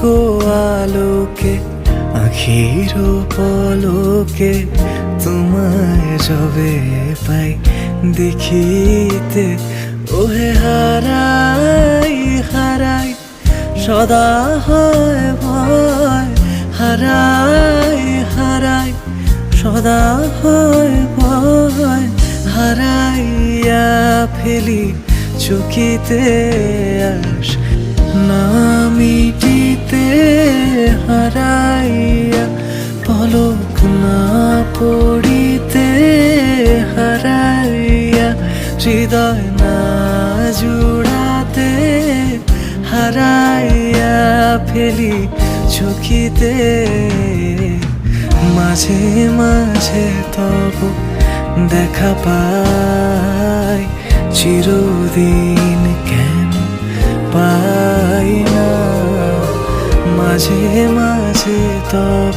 গো আলোকে আখির পলকে তোমায় যবে পাই দেখিতে, ওহে হারাই হারাই সদা হয় ভয়, হারাই হারাই সদা হয় ভয়, হারাইয়া ফেলি চকিতে আস না মিটিতে, হারাইয়া পলক না পড়িতে, হারাইয়া হৃদয় না জুড়াতে, হারাইয়া ফেলি চকিতে। মাঝে মাঝে তব দেখা পাই, চিরদিন কেন পাই না, মাঝে মাঝে তব